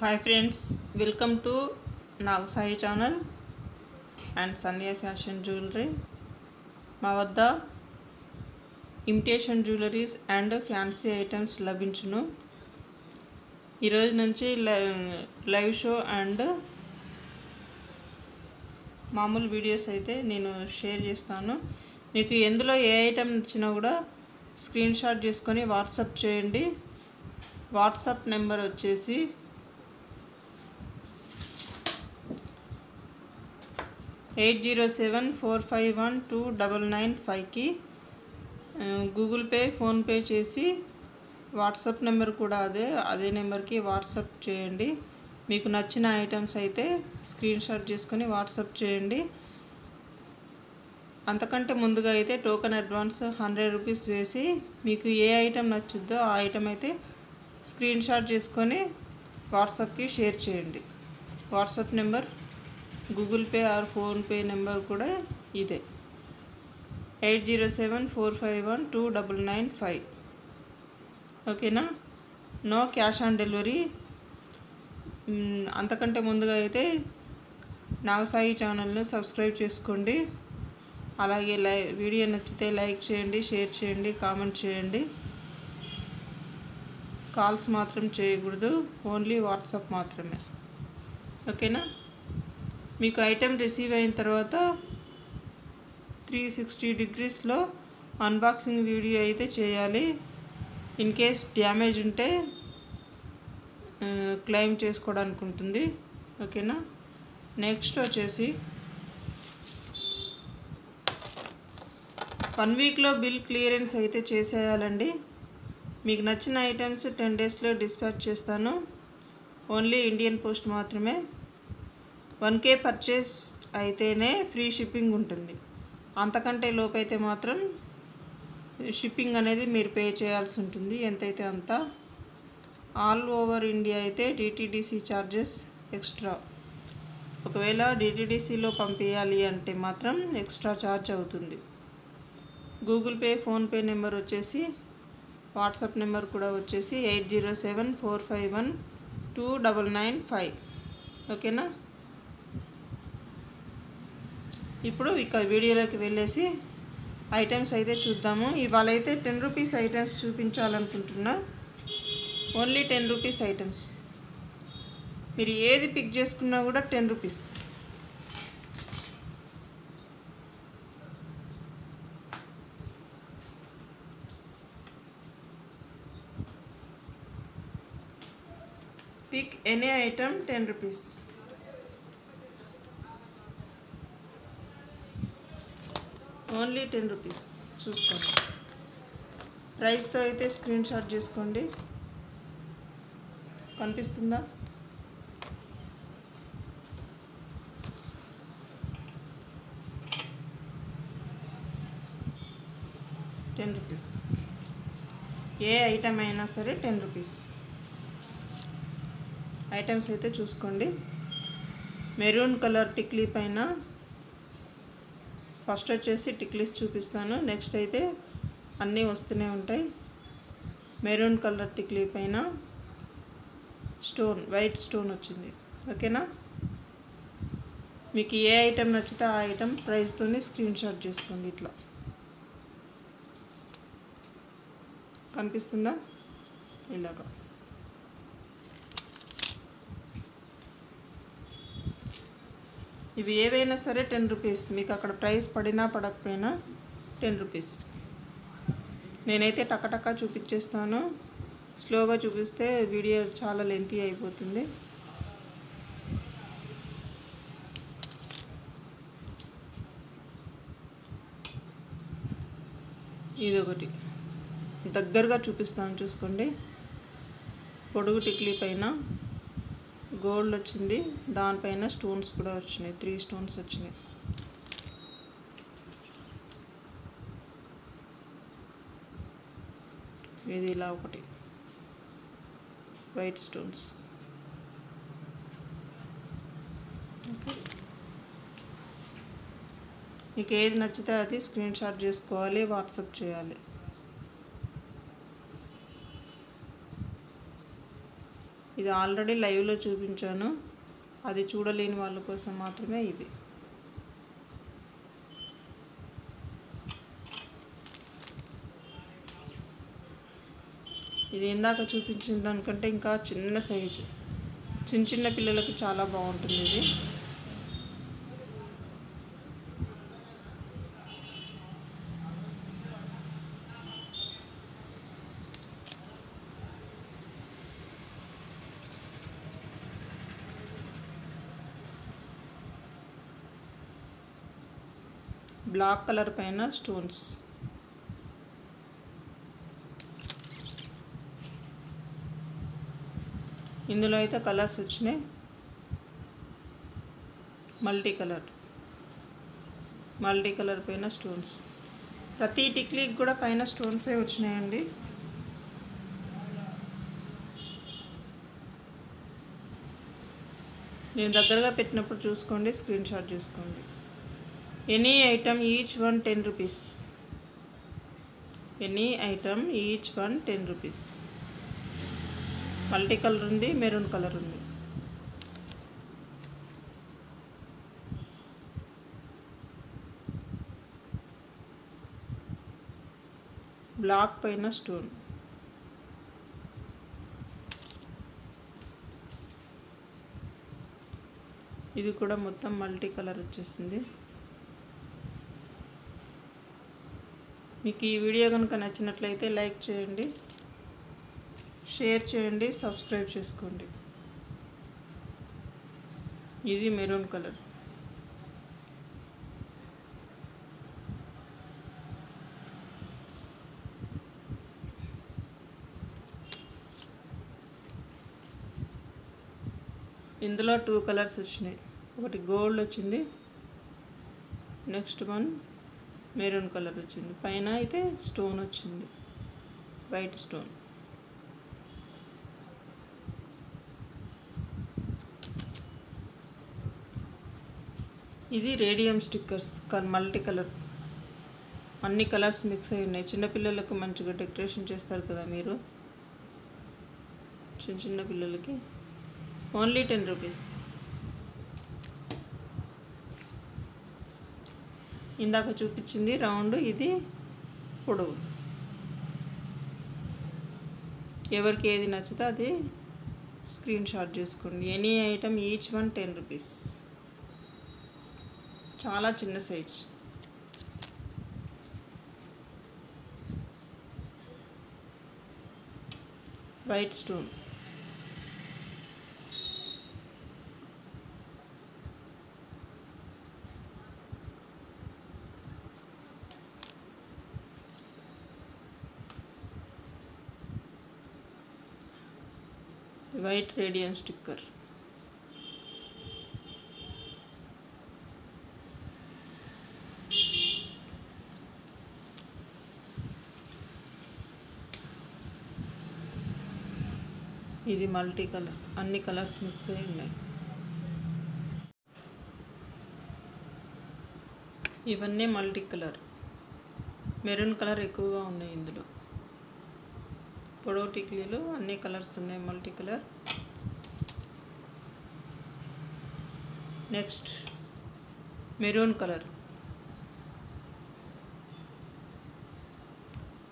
Hi friends, welcome to Nag Sai channel and Sandhya fashion jewellery. మా వద్ద imitation jewelleries and fancy items లభించును. ఈరోజు నుంచి లైవ్ షో అండ్ మామూలు వీడియోస్ అయితే నేను షేర్ చేస్తాను. మీకు ఎందులో ఏ ఐటమ్ నచ్చినా కూడా స్క్రీన్ షాట్ చేసుకొని వాట్సాప్ చేయండి. వాట్సాప్ నెంబర్ వచ్చేసి 8074512995కి గూగుల్ పే, ఫోన్పే చేసి వాట్సాప్ నెంబర్ కూడా అదే నెంబర్కి వాట్సాప్ చేయండి. మీకు నచ్చిన ఐటమ్స్ అయితే స్క్రీన్ షాట్ చేసుకొని వాట్సాప్ చేయండి. అంతకంటే ముందుగా అయితే టోకెన్ అడ్వాన్స్ 100 రూపీస్ వేసి మీకు ఏ ఐటమ్ నచ్చుద్దో ఆ ఐటమ్ అయితే స్క్రీన్ షాట్ చేసుకొని వాట్సాప్కి షేర్ చేయండి. WhatsApp number Google Pay or PhonePe number కూడా ఇదే 8074512995. ఓకేనా? No cash on delivery. అంతకంటే ముందుగా అయితే నాగసాయి ఛానల్ని సబ్స్క్రైబ్ చేసుకోండి. అలాగే వీడియో నచ్చితే లైక్ చేయండి, షేర్ చేయండి, కామెంట్ చేయండి. కాల్స్ మాత్రం చేయకూడదు, ఓన్లీ వాట్సాప్ మాత్రమే. ఓకేనా? మీకు ఐటెం రిసీవ్ అయిన తర్వాత 360 డిగ్రీస్లో అన్బాక్సింగ్ వీడియో అయితే చేయాలి. ఇన్ కేస్ డ్యామేజ్ ఉంటే క్లెయిమ్ చేసుకోవడానికి ఉంటుంది. ఓకేనా? నెక్స్ట్ వచ్చేసి 1 వీక్లో బిల్ క్లియరెన్స్ అయితే చేసేయాలండి. మీకు నచ్చిన ఐటమ్స్ 10 డేస్లో డిస్పాచ్ చేస్తాను. ఓన్లీ ఇండియన్ పోస్ట్ మాత్రమే. 1K పర్చేస్ అయితేనే ఫ్రీ షిప్పింగ్ ఉంటుంది. అంతకంటే లోపైతే మాత్రం షిప్పింగ్ అనేది మీరు పే చేయాల్సి ఉంటుంది, ఎంతైతే అంత. ఆల్ ఓవర్ ఇండియా అయితే డిటిడిసి ఛార్జెస్ ఎక్స్ట్రా. ఒకవేళ డిటిడిసిలో పంపించాలి అంటే మాత్రం ఎక్స్ట్రా ఛార్జ్ అవుతుంది. గూగుల్ పే, ఫోన్పే నెంబర్ వచ్చేసి, వాట్సాప్ నెంబర్ కూడా వచ్చేసి 8074512995. ఓకేనా? ఇప్పుడు ఇక వీడియోలోకి వెళ్ళేసి ఐటమ్స్ అయితే చూద్దాము. ఇవాళ అయితే 10 రూపీస్ ఐటమ్స్ చూపించాలనుకుంటున్నా. Only 10 rupees items. మీరు ఏది పిక్ చేసుకున్నా కూడా 10 rupees. Pick any item 10 rupees. Only 10 rupees. చూసుకోండి. ప్రైస్తో అయితే స్క్రీన్ షాట్ చేసుకోండి. కనిపిస్తుందా? ₹10. ఏ ఐటమ్ అయినా సరే 10 రూపీస్. ఐటమ్స్ అయితే చూసుకోండి. మెరూన్ కలర్ టిక్లీ పైన ఫస్ట్ వచ్చేసి టిక్లీస్ చూపిస్తాను. నెక్స్ట్ అయితే అన్నీ వస్తూనే ఉంటాయి. మెరూన్ కలర్ టిక్లీ పైన స్టోన్, వైట్ స్టోన్ వచ్చింది. ఓకేనా? మీకు ఏ ఐటెం నచ్చితే ఆ ఐటెం ప్రైస్తోని స్క్రీన్ షాట్ చేసుకోండి. ఇట్లా కనిపిస్తుందా? ఇలాగా. ఇవి ఏవైనా సరే 10 రూపీస్. మీకు అక్కడ ప్రైస్ పడినా పడకపోయినా 10 రూపీస్. నేనైతే టకటకా చూపించేస్తాను. స్లోగా చూపిస్తే వీడియో చాలా లెంతీ అయిపోతుంది. ఇదొకటి దగ్గరగా చూపిస్తాను, చూసుకోండి. పొడుగు టిక్లీ పైన గోల్డ్ వచ్చింది, దానిపైన స్టోన్స్ కూడా వచ్చినాయి. 3 స్టోన్స్ వచ్చినాయి. ఇది ఇలా ఒకటి వైట్ స్టోన్స్. ఓకే, మీకు ఏది నచ్చితే అది స్క్రీన్ షాట్ చేసుకోవాలి, వాట్సాప్ చేయాలి. ఇది ఆల్రెడీ లైవ్లో చూపించాను, అది చూడలేని వాళ్ళ కోసం మాత్రమే ఇది. ఇది ఇందాక చూపించిన దానికంటే ఇంకా చిన్న సైజు, చిన్న పిల్లలకు చాలా బాగుంటుంది ఇది. బ్లాక్ కలర్ పైన స్టోన్స్. ఇందులో అయితే కలర్స్ వచ్చినాయి, మల్టీ కలర్ పైన స్టోన్స్. ప్రతి టిక్లీకి కూడా పైన స్టోన్సే వచ్చినాయండి. నేను దగ్గరగా పెట్టినప్పుడు చూసుకోండి, స్క్రీన్ షాట్ చేసుకోండి. Any item each one 10 rupees. Any item each one 10 rupees. Multi colour ఉంది, మెరూన్ కలర్ ఉంది. బ్లాక్ పైన స్టోన్. ఇది కూడా మొత్తం మల్టీ కలర్ వచ్చేసింది. మీకు ఈ వీడియో కనుక నచ్చినట్లయితే లైక్ చేయండి, షేర్ చేయండి, సబ్స్క్రైబ్ చేసుకోండి. ఇది మెరూన్ కలర్. ఇందులో 2 కలర్స్ వచ్చినాయి. ఒకటి గోల్డ్ వచ్చింది, నెక్స్ట్ వన్ మెరూన్ కలర్ వచ్చింది. పైన అయితే స్టోన్ వచ్చింది, వైట్ స్టోన్. ఇది రేడియం స్టిక్కర్స్, మల్టీ కలర్. అన్ని కలర్స్ మిక్స్ అయి ఉన్నాయి. చిన్నపిల్లలకు మంచిగా డెకరేషన్ చేస్తారు కదా మీరు, చిన్న పిల్లలకి. Only 10 rupees. ఇందాక చూపించింది రౌండ్, ఇది పొడవు. ఎవరికి ఏది నచ్చితే అది స్క్రీన్ షాట్ చేసుకోండి. Any item each one 10 rupees. చాలా చిన్న size. White stone. White radium sticker. ఇది మల్టీ కలర్, అన్ని కలర్స్ మిక్స్ అయి ఉన్నాయి. ఇవన్నీ మల్టీ కలర్. మెరూన్ కలర్ ఎక్కువగా ఉన్నాయి ఇందులో. పొడవు టిక్లీలు అన్ని కలర్స్ ఉన్నాయి, multi colour. Next maroon colour.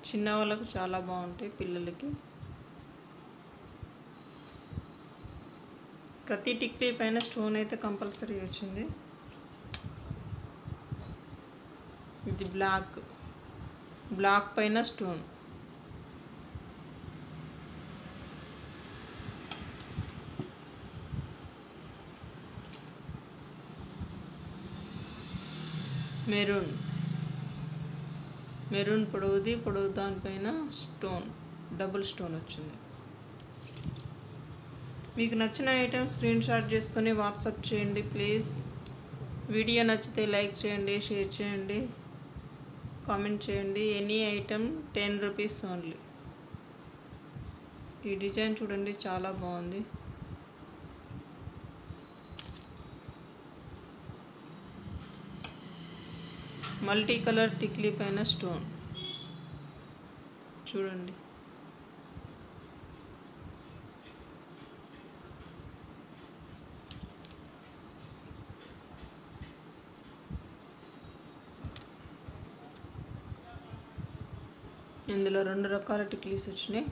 చిన్న వాళ్ళకు చాలా బాగుంటాయి, పిల్లలకి. ప్రతి టిక్లీ పైన స్టోన్ అయితే కంపల్సరీ వచ్చింది. ఇది బ్లాక్ పైన స్టోన్. మెరూన్ పొడవు దానిపైన స్టోన్, డబుల్ స్టోన్ వచ్చింది. మీకు నచ్చిన ఐటమ్ స్క్రీన్ షాట్ చేసుకొని వాట్సాప్ చేయండి ప్లీజ్. వీడియో నచ్చితే లైక్ చేయండి, షేర్ చేయండి, కామెంట్ చేయండి. Any item 10 rupees only. ఈ డిజైన్ చూడండి, చాలా బాగుంది. మల్టీ కలర్ టిక్లీ పైన స్టోన్ చూడండి. ఇందులో 2 రకాల టిక్లీస్ వచ్చినాయి.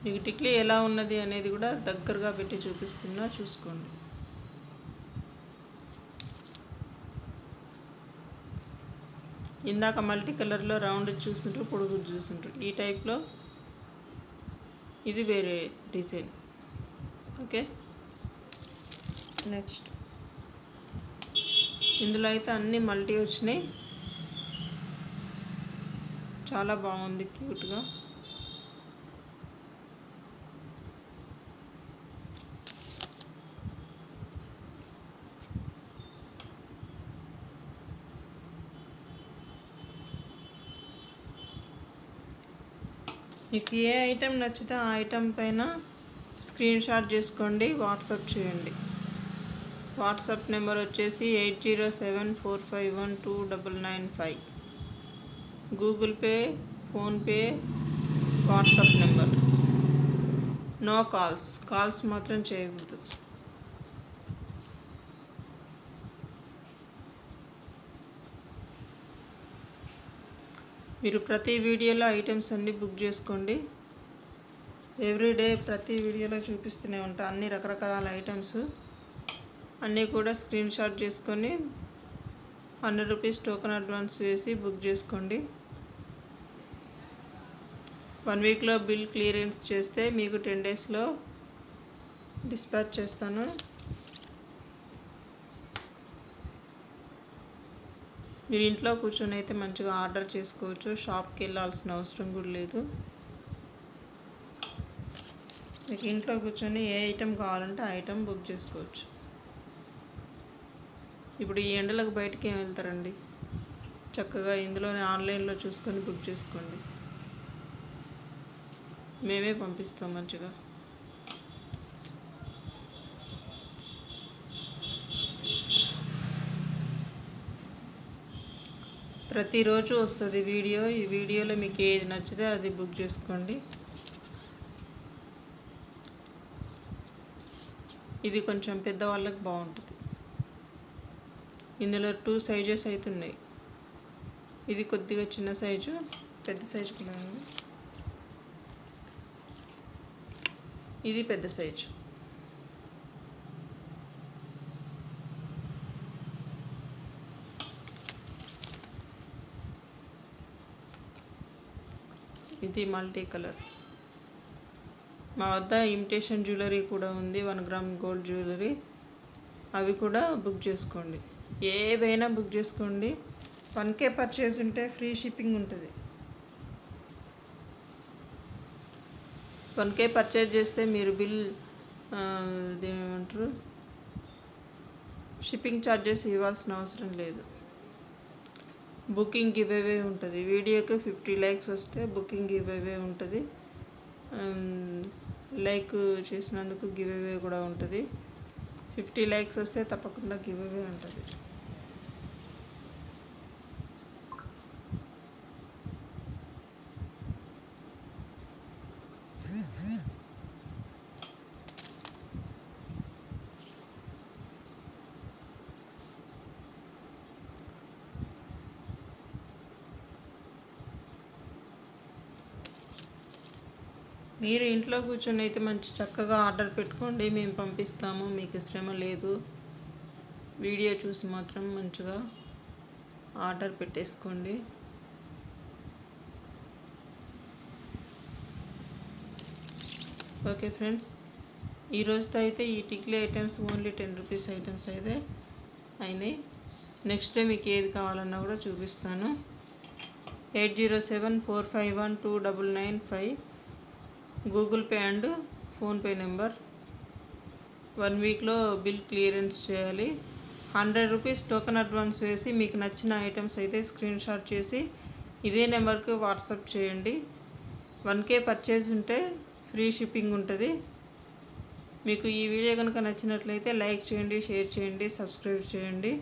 మీకు టిక్లీ ఎలా ఉన్నది అనేది కూడా దగ్గరగా పెట్టి చూపిస్తున్నా, చూసుకోండి. ఇందాక మల్టీ కలర్లో రౌండ్ చూస్తుంటారు, పొడుగు చూస్తుంటారు. ఈ టైప్లో ఇది వేరే డిజైన్. ఓకే, నెక్స్ట్ ఇందులో అయితే అన్నీ మల్టీ వచ్చినాయి. చాలా బాగుంది, క్యూట్గా. మీకు ఏ ఐటెం నచ్చితే ఆ ఐటెం పైన స్క్రీన్ షాట్ చేసుకోండి, వాట్సాప్ చేయండి. వాట్సాప్ నెంబర్ వచ్చేసి 8074512995. Google Pay, PhonePe, WhatsApp number. No calls మాత్రం చేయకూడదు. మీరు ప్రతి వీడియోలో ఐటమ్స్ అన్నీ బుక్ చేసుకోండి. ఎవ్రీడే ప్రతి వీడియోలో చూపిస్తూనే ఉంటా అన్ని రకరకాల ఐటమ్స్ అన్నీ కూడా స్క్రీన్ షాట్ చేసుకొని 100 రూపీస్ టోకెన్ అడ్వాన్స్ వేసి బుక్ చేసుకోండి. 1 వీక్లో బిల్ క్లియరెన్స్ చేస్తే మీకు 10 డేస్లో డిస్పాచ్ చేస్తాను. మీరు ఇంట్లో కూర్చొని అయితే మంచిగా ఆర్డర్ చేసుకోవచ్చు, షాప్కి వెళ్ళాల్సిన అవసరం కూడా లేదు. మీకు ఇంట్లో కూర్చొని ఏ ఐటెం కావాలంటే ఆ ఐటెం బుక్ చేసుకోవచ్చు. ఇప్పుడు ఈ ఎండలకు బయటికి ఏం వెళ్తారండి, చక్కగా ఇందులోనే ఆన్లైన్లో చూసుకొని బుక్ చేసుకోండి. మేమే పంపిస్తాం మంచిగా. ప్రతిరోజు వస్తుంది వీడియో. ఈ వీడియోలో మీకు ఏది నచ్చితే అది బుక్ చేసుకోండి. ఇది కొంచెం పెద్దవాళ్ళకి బాగుంటుంది. ఇందులో 2 సైజెస్ అయితే ఉన్నాయి. ఇది కొద్దిగా చిన్న సైజు, పెద్ద సైజు కూడా ఉంది. ఇది పెద్ద సైజు. ఇది మల్టీ కలర్. మా వద్ద ఇమిటేషన్ జ్యువెలరీ కూడా ఉంది, 1 గ్రామ్ గోల్డ్ జ్యువెలరీ. అవి కూడా బుక్ చేసుకోండి. ఏవైనా బుక్ చేసుకోండి. 1K పర్చేజ్ ఉంటే ఫ్రీ షిప్పింగ్ ఉంటుంది. 1K పర్చేజ్ చేస్తే మీరు బిల్ ఏమంటారు షిప్పింగ్ ఛార్జెస్ ఇవ్వాల్సిన అవసరం లేదు. బుకింగ్ గివ్ అవే ఉంటుంది. వీడియోకి 50 లైక్స్ వస్తే బుకింగ్ గివ్ అవే ఉంటుంది. లైక్ చేసినందుకు గివ్ అవే కూడా ఉంటుంది. 50 లైక్స్ వస్తే తప్పకుండా గివ్ అవే ఉంటుంది. మీరు ఇంట్లో కూర్చొని అయితే మంచి చక్కగా ఆర్డర్ పెట్టుకోండి, మేము పంపిస్తాము. మీకు శ్రమ లేదు. వీడియో చూసి మాత్రం మంచిగా ఆర్డర్ పెట్టేసుకోండి. ఓకే ఫ్రెండ్స్, ఈరోజుతో అయితే ఈ tikli items only 10 rupees items అయితే అయినాయి. నెక్స్ట్ డే మీకు ఏది కావాలన్నా కూడా చూపిస్తాను. 8074512995 Google pay and PhonePe number. 1 వీక్లో బిల్ క్లియరెన్స్ చేయాలి. 100 రూపీస్ టోకెన్ అడ్వాన్స్ వేసి మీకు నచ్చిన ఐటమ్స్ అయితే స్క్రీన్ షాట్ చేసి ఇదే నెంబర్కి వాట్సాప్ చేయండి. 1K పర్చేజ్ ఉంటే ఫ్రీ షిప్పింగ్ ఉంటుంది. మీకు ఈ వీడియో కనుక నచ్చినట్లయితే లైక్ చేయండి, షేర్ చేయండి, సబ్స్క్రైబ్ చేయండి.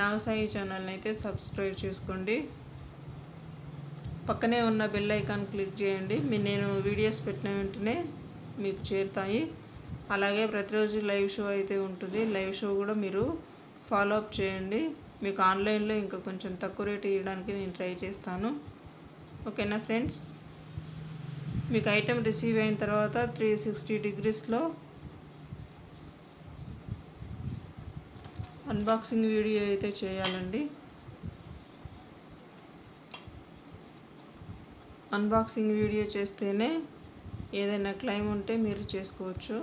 నాగసాయి ఛానల్ని అయితే సబ్స్క్రైబ్ చేసుకోండి. పక్కనే ఉన్న బెల్ ఐకాన్ క్లిక్ చేయండి. నేను వీడియోస్ పెట్టిన వెంటనే మీకు చేరుతాయి. అలాగే ప్రతిరోజు లైవ్ షో అయితే ఉంటుంది. లైవ్ షో కూడా మీరు ఫాలో అప్ చేయండి. మీకు ఆన్లైన్లో ఇంకా కొంచెం తక్కువ రేటు ఇవ్వడానికి నేను ట్రై చేస్తాను. ఓకేనా ఫ్రెండ్స్? మీకు ఐటెం రిసీవ్ అయిన తర్వాత 360 డిగ్రీస్లో అన్బాక్సింగ్ వీడియో అయితే చేయాలండి. అన్బాక్సింగ్ వీడియో చేస్తేనే ఏదైనా క్లెయిమ్ ఉంటే మీరు చేసుకోవచ్చు.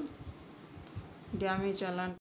డ్యామేజ్ అలాంటి